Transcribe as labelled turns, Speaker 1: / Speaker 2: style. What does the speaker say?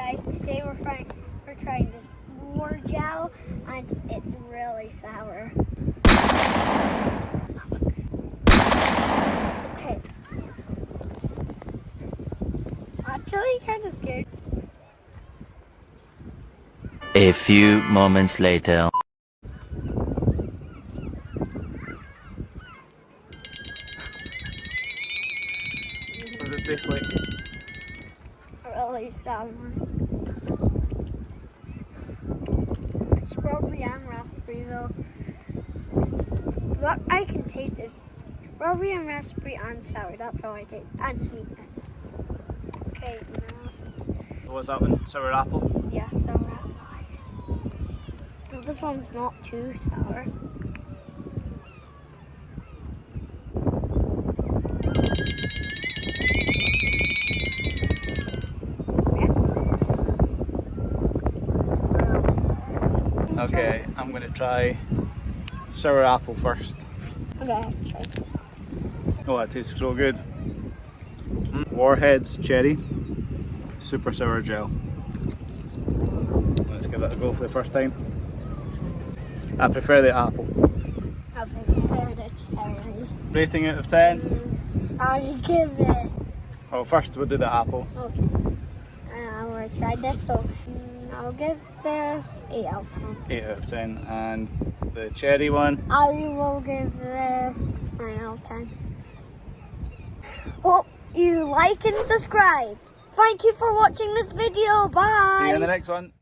Speaker 1: guys, today we're trying this war gel and it's really sour. Okay. Actually kind of scared.
Speaker 2: A few moments later.
Speaker 3: What does it taste like?
Speaker 1: Really sour. Strawberry and raspberry though. What I can taste is strawberry and raspberry and sour. That's all I taste. And sweet. Okay, now.
Speaker 3: What's that one? Sour apple?
Speaker 1: Yeah, sour apple. Well, this one's not too sour.
Speaker 3: Okay, I'm going to try sour apple first.
Speaker 1: Okay, try.
Speaker 3: Oh, that tastes so good. Warheads cherry, super sour gel. Let's give it a go for the first time. I prefer the apple.
Speaker 1: I prefer the cherry.
Speaker 3: Rating out of 10?
Speaker 1: I'll give it.
Speaker 3: Well, first we'll do the apple.
Speaker 1: Okay. I'm gonna try this, so I'll give this 8 out of 10.
Speaker 3: 8 out of 10. And the cherry one?
Speaker 1: I will give this 9 out of 10. Hope you like and subscribe. Thank you for watching this video. Bye.
Speaker 3: See you in the next one.